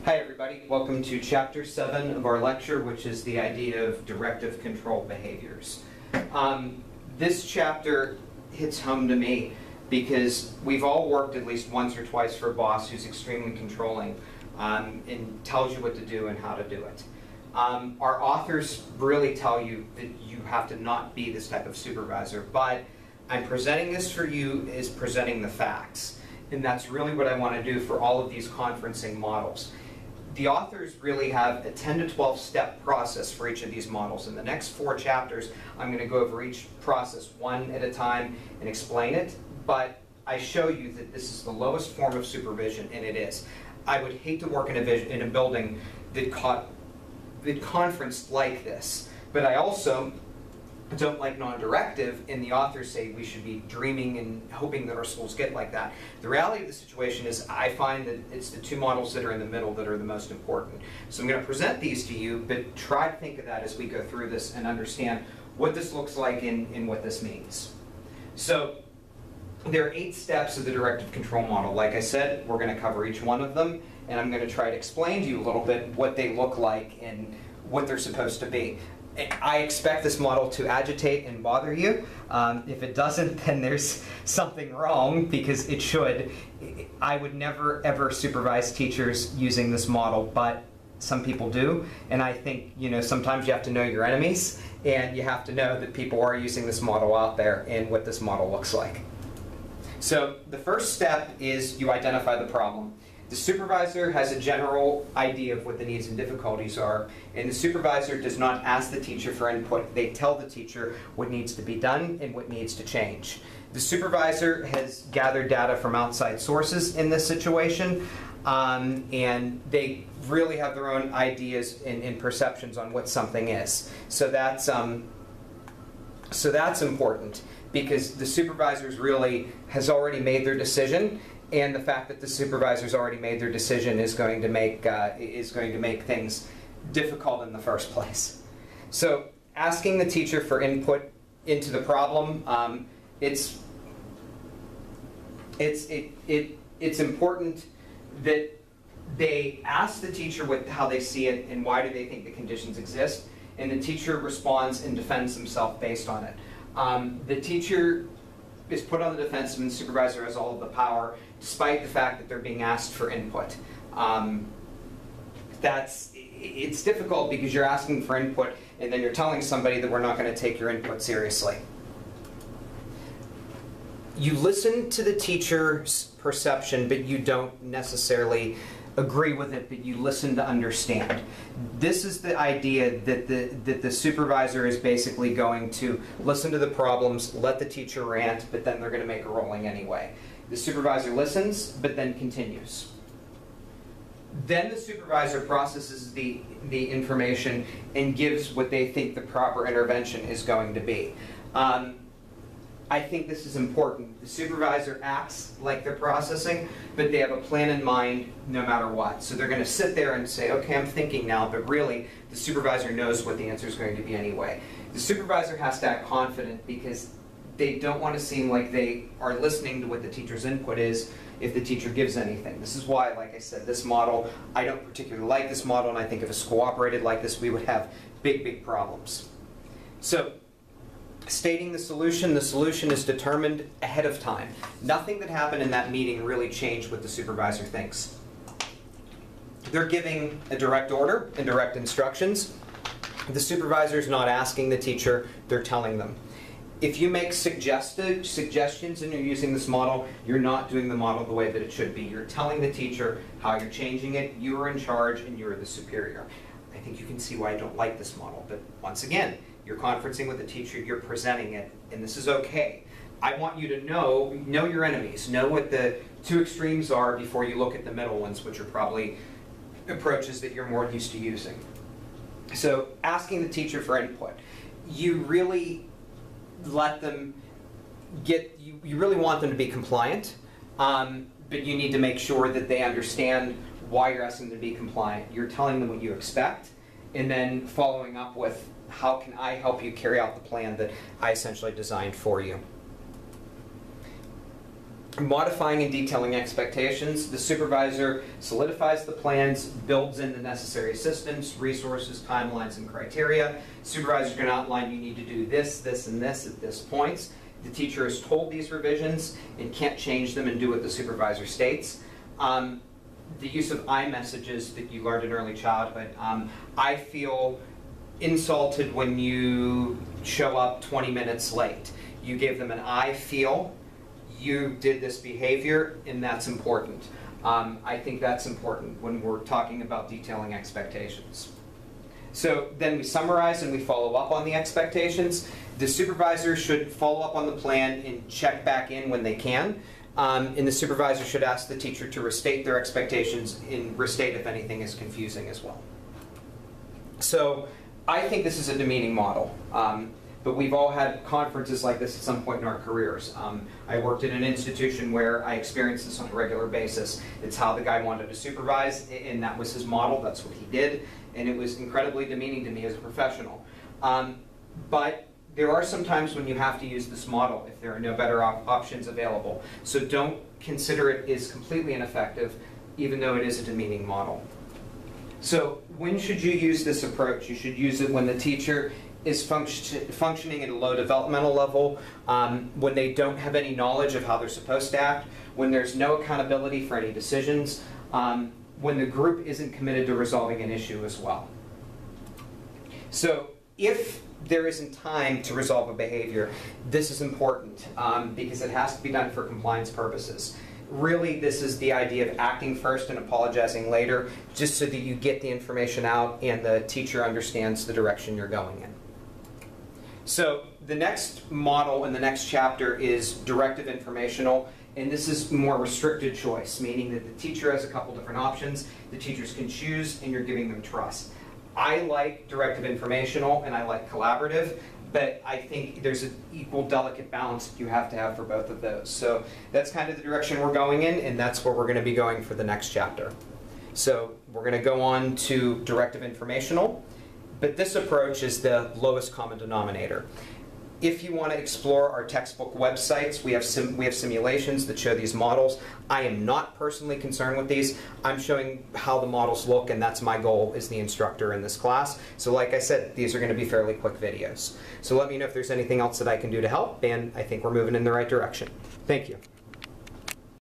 Hi everybody, welcome to Chapter 7 of our lecture, which is the idea of directive control behaviors. This chapter hits home to me because we've all worked at least once or twice for a boss who's extremely controlling and tells you what to do and how to do it. Our authors really tell you that you have to not be this type of supervisor, but I'm presenting this for you as presenting the facts. And that's really what I want to do for all of these conferencing models. The authors really have a 10 to 12 step process for each of these models. In the next 4 chapters, I'm going to go over each process one at a time and explain it. But I show you that this is the lowest form of supervision, and it is. I would hate to work in a building that conferenced like this. But I also don't like non-directive, and the authors say we should be dreaming and hoping that our schools get like that. The reality of the situation is I find that it's the 2 models that are in the middle that are the most important. So I'm going to present these to you, but try to think of that as we go through this and understand what this looks like and what this means. So there are 8 steps of the directive control model. Like I said, we're going to cover each one of them, and I'm going to try to explain to you a little bit what they look like and what they're supposed to be. I expect this model to agitate and bother you. If it doesn't, then there's something wrong, because it should. I would never ever supervise teachers using this model, but some people do. And I think, sometimes you have to know your enemies, and you have to know that people are using this model out there and what this model looks like. So the first step is you identify the problem. The supervisor has a general idea of what the needs and difficulties are, and the supervisor does not ask the teacher for input. They tell the teacher what needs to be done and what needs to change. The supervisor has gathered data from outside sources in this situation, and they really have their own ideas and perceptions on what something is. So that's important, because the supervisor really has already made their decision. And the fact that the supervisor's already made their decision is going to make things difficult in the first place. So asking the teacher for input into the problem, it's important that they ask the teacher how they see it and why do they think the conditions exist, and the teacher responds and defends himself based on it. The teacher is put on the defensive, and the supervisor has all of the power, despite the fact that they're being asked for input. It's difficult because you're asking for input, and then you're telling somebody that we're not going to take your input seriously. You listen to the teacher's perception, but you don't necessarily agree with it, but you listen to understand. This is the idea that the supervisor is basically going to listen to the problems, let the teacher rant, but then they're going to make a ruling anyway. The supervisor listens, but then continues. Then the supervisor processes the information and gives what they think the proper intervention is going to be. I think this is important. The supervisor acts like they're processing, but they have a plan in mind no matter what. So they're going to sit there and say, okay, I'm thinking now, but really the supervisor knows what the answer is going to be anyway. The supervisor has to act confident because they don't want to seem like they are listening to what the teacher's input is if the teacher gives anything. This is why, like I said, this model, I don't particularly like this model, and I think if a school operated like this, we would have big, big problems. So, stating the solution is determined ahead of time. Nothing that happened in that meeting really changed what the supervisor thinks. They're giving a direct order and direct instructions. The supervisor's not asking the teacher, they're telling them. If you make suggestions and you're using this model, you're not doing the model the way that it should be. You're telling the teacher how you're changing it, you are in charge, and you're the superior. I think you can see why I don't like this model, but once again, you're conferencing with the teacher, you're presenting it, and this is okay. I want you to know your enemies, know what the 2 extremes are before you look at the middle ones, which are probably approaches that you're more used to using. So asking the teacher for input. You really let them you really want them to be compliant, but you need to make sure that they understand why you're asking them to be compliant. You're telling them what you expect, and then following up with, how can I help you carry out the plan that I essentially designed for you? Modifying and detailing expectations. The supervisor solidifies the plans, builds in the necessary systems, resources, timelines, and criteria. Supervisor's going to outline you need to do this, this, and this at this point. The teacher is told these revisions and can't change them and do what the supervisor states. The use of I messages that you learned in early childhood. I feel insulted when you show up 20 minutes late. You give them an I feel. You did this behavior, and that's important. I think that's important when we're talking about detailing expectations. So then we summarize and we follow up on the expectations. The supervisor should follow up on the plan and check back in when they can. And the supervisor should ask the teacher to restate their expectations and restate if anything is confusing as well. So I think this is a demeaning model. But we've all had conferences like this at some point in our careers. I worked in an institution where I experienced this on a regular basis. It's how the guy wanted to supervise, and that was his model. That's what he did, and it was incredibly demeaning to me as a professional. But there are some times when you have to use this model if there are no better options available. So don't consider it as completely ineffective, even though it is a demeaning model. So when should you use this approach? You should use it when the teacher is functioning at a low developmental level, when they don't have any knowledge of how they're supposed to act, when there's no accountability for any decisions, when the group isn't committed to resolving an issue as well. So if there isn't time to resolve a behavior, this is important because it has to be done for compliance purposes. Really, this is the idea of acting first and apologizing later, just so that you get the information out and the teacher understands the direction you're going in. So the next model in the next chapter is Directive Informational, and this is more restricted choice, meaning that the teacher has a couple different options. The teachers can choose, and you're giving them trust. I like Directive Informational, and I like Collaborative, but I think there's an equal delicate balance that you have to have for both of those. So that's kind of the direction we're going in, and that's where we're going to be going for the next chapter. So we're going to go on to Directive Informational. But this approach is the lowest common denominator. If you want to explore our textbook websites, we have simulations that show these models. I am not personally concerned with these. I'm showing how the models look, and that's my goal as the instructor in this class. So like I said, these are going to be fairly quick videos. So let me know if there's anything else that I can do to help, and I think we're moving in the right direction. Thank you.